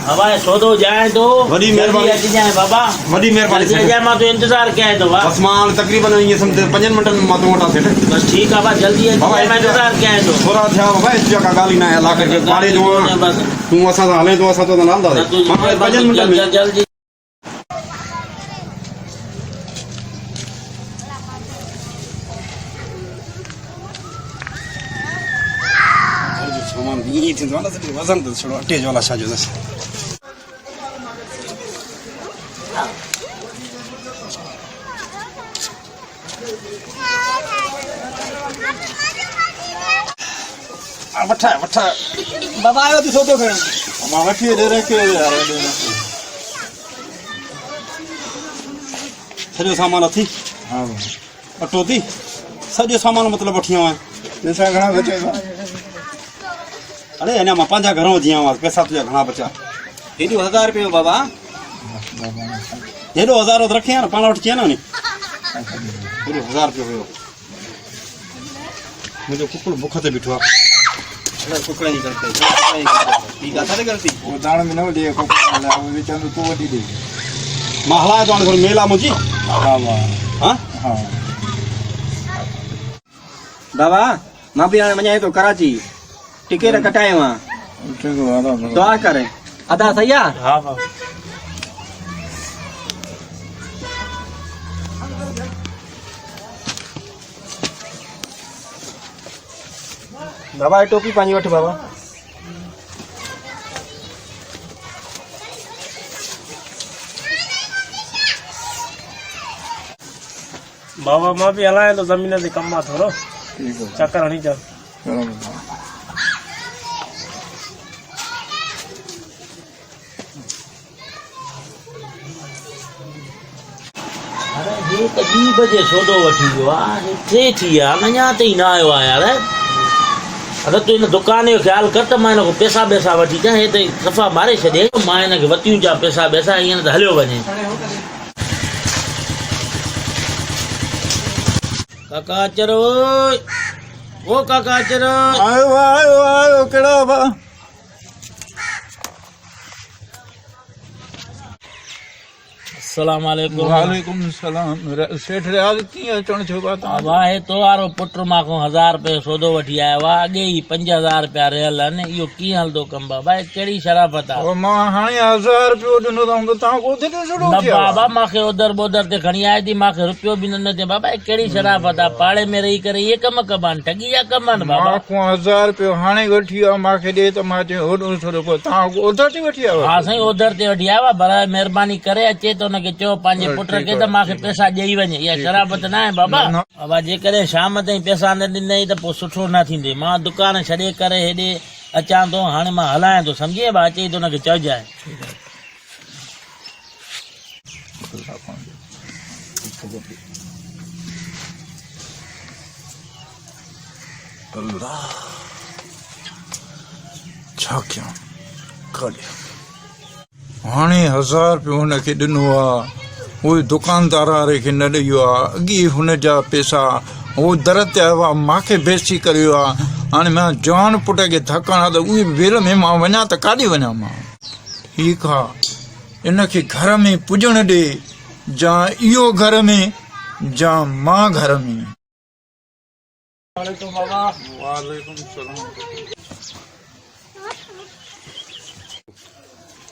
हवा सौदो जाए तो वडी मेहरबानी अची जाए बाबा, वडी मेहरबानी जल्दी अची जाए, मां तो इंतजार कयां थो बा। बस मां तकरीबन ये समझ 5 मिनट में मां तो वटा सेठ बस ठीक है बा, जल्दी अची जाए, मैं इंतजार कयां थो। थोड़ा थिया बाबा इस जगह गाली ना हला करके पाड़े जो तू असा हले तो असा तो नाल दा मां 5 मिनट में जल्दी। सामान ये थी वाला से वजन तो छोड़ो तेज वाला साजो दस वठा वठा बाबा आयो तो सोतो खण मां वठी दे रखे यार सजो सामान थी हां अटो थी सजो सामान मतलब वठियो है पैसा घणा बचेगा अरे अने मां पांजा घरों जिया पैसा तुझा घणा बचा हेडो 1000 रुपया बाबा हेडो 1000 रखे यार पाण वठ ना नी हेडो 1000 रुपया हुयो मुझे कुकुड़ भूख ते बिठो अरे कुकड़ा नहीं करते ई गाथा ते करती वो दाण में न दे कुकड़ा ला वो चंद तू वडी दे मां हला तो घर मेला मुजी हां हां हां बाबा मां भी आने मजाए तो कराची टिकट कटाए वहां दुआ करे अदा सही है। हाँ हाँ बाबा टोपी पानी वठ बाबा बाबा मां भी हलाए तो जमीन से कम आ थोरो चक्कर हणी जा अरे ये तो 2 बजे सौदो वठी वियो आहे, थे थी विया अञा ताईं न आयो आहे यार। अरे तूं इन दुकान जो ख्याल कर त मां हिन खां पैसा वैसा वठी अचां, हे त सफ़ा मारे छॾे मां हिन खे वतियूं जा पैसा वैसा ईअं त हलियो वञे। काका अचर ओ काका अचर आयो आयो आयो केड़ा बा अस्सलाम वालेकुम। वालेकुम सलाम सेठ रियाज की अचण छो बात वाहे तो आरो पुट मां को 1000 रुपया सौदो वठी आयो आहे, अॻे ई 5000 रुपया रहियल आहिनि, इहो कीअं हलंदो कमु बाबा, कहिड़ी शराफ़त आहे। ओ मां हाणे 1000 रुपयो ॾिनो त तव्हां को दे छड़ो न बाबा मांखे उधर बोधर ते खणी आए थी, मांखे रुपयो बि न दे बाबा, कहिड़ी शराफ़त आहे, पाड़े में रही करे इहे कम कबा आहिनि, ठगी जा कम आहिनि बाबा। मां को 1000 रुपयो हाणे वठी आ मांखे ॾे त मां चयो होॾो छड़ो को तव्हां को उधर ते वठी आयो। हा साईं उधर ते वठी आयो आहे, भला महिरबानी करे अचे त हुनखे चयो पंहिंजे पुट खे त मांखे पैसा ॾेई वञे, इहा शराफ़त न आहे बाबा। बाबा जेकॾहिं शाम ताईं पैसा न ॾिनई त पोइ सुठो न थींदे, मां दुकान छॾे करे हेॾे अचां थो, हाणे मां हलायां थो सम्झे बा, अचे त हुनखे चइजाए। छा कयां काॾे हाणे 1000 रुपयो हुनखे ॾिनो आहे, उहे दुकानदार वारे खे न ॾेई आहे, अॻे हुनजा पैसा उहो दर ते आयो आहे, मूंखे बेइज़ती करियो आहे, हाणे मां जवान पुट खे थकां त उहे वेर में मां वञा त काॾे वञा मां। ठीकु आहे इनखे घर में पुॼण ॾे, जा इहो घर में जा मां घर में। वालेकुम बाबा। वालेकुम सलाम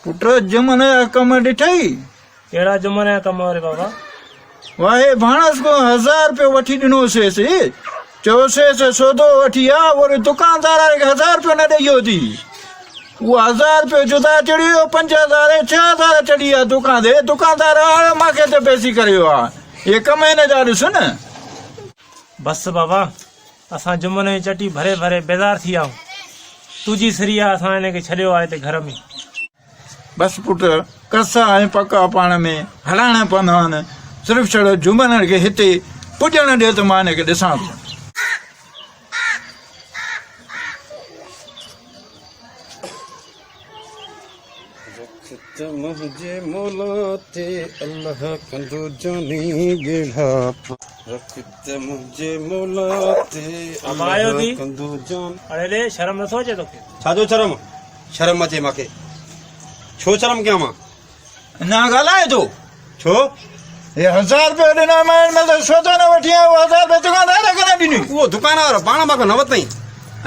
पुट जमन जा कम ॾिठई केड़ा जमाने जा कम रे बाबा? वाहे भाणस को 1000 रुपयो वठी ॾिनोसेसि, चयोसेसि सौदो वठी आ, वरी दुकानदार खे 1000 रुपयो न ॾेई थी, उहो 1000 रुपयो जुदा चढ़ियो, 5000 6000 चढ़ी आहे दुकानदार मूंखे त बेइज़ती करियो आहे, ये कम हिन जा ॾिस न। बस बाबा असां जुमने जी चटी भरे भरे बेज़ार थी आऊं, तुझी सिरी आहे, असां हिनखे छॾियो आहे हिते घर में। बस पुट कसा ऐं पका पाण में हलाइणा पवंदा आहिनि, सिर्फ़ु छड़ो जुमन खे हिते पुॼण ॾिए त मां हिनखे ॾिसां थो। मुझे मोलाते अल्लाह कंदो जानी गेढ़ा रखत मुझे मोलाते अल्लाह कंदो जान। अरे ले शर्म नथो अचे तोखे? छाजो शर्म? शर्म अचे मांखे छो शर्म कयां मां? ना ॻाल्हाए थो छो? हे 1000 रुपया ॾिना मैं मतलब सोचा न वठी आयो 1000 रुपया दुकानदार करे ॾिनी उहो दुकान वारो पाण मां न वरितई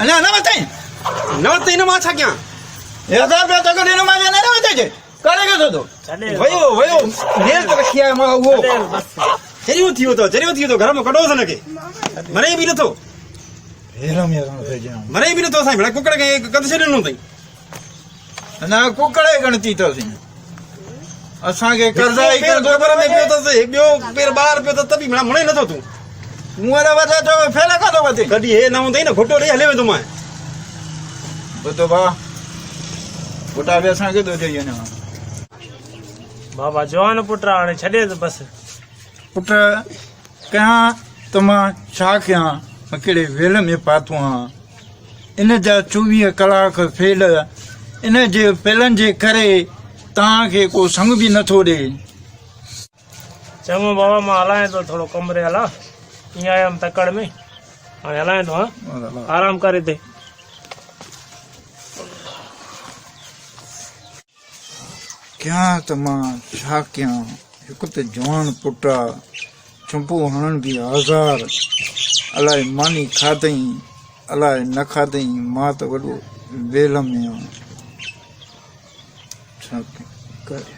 अञा न वरितई न मां छा कयां? हे 1000 रुपया तक ॾिनो मैं न वरितई करे के थो छॾे वयो नेल त रखी आयो मां उहो छॾे बस चरियो थियो तो घर में कढोसि हिनखे मरे बि नथो हेरम यार भेजा मरे बि नथो साईं भेण कुकड़ खे कद छॾिनो अथई ना कुकड़े गणती अथसि असांखे कर्ज़ाई ख़बर में पियो अथसि ॿियो पेर ॿाहिरि पियो अथसि त बि भेण मुणे नथो तूं मुंहं न वधे थो फेल काथो वधे कॾहिं हे न हूंदई न घुटो ॾेई हले वेंदो मां ॿुधो भाउ पुटा बि असांखे थो ॾेई वञो बाबा जवान पुट आहे, हाणे छॾे त बस पुट कयां त मां छा कयां मां कहिड़े वेल में पातो आहियां इन जा 24 कलाक फेल इन जे फेलनि जे करे तव्हांखे को संग बि नथो ॾे चङो बाबा मां हलायां थो थोरो कमरे हला ईअं आयमि तकड़ में हाणे हलायां थो। हा आराम करे हिते कयां त मां छा कयां हिकु त जवान पुट आहे चंपू हणण बि आज़ार अलाए मानी खाधई अलाए न खाधई मां त वॾो वेल में आहियां छा करे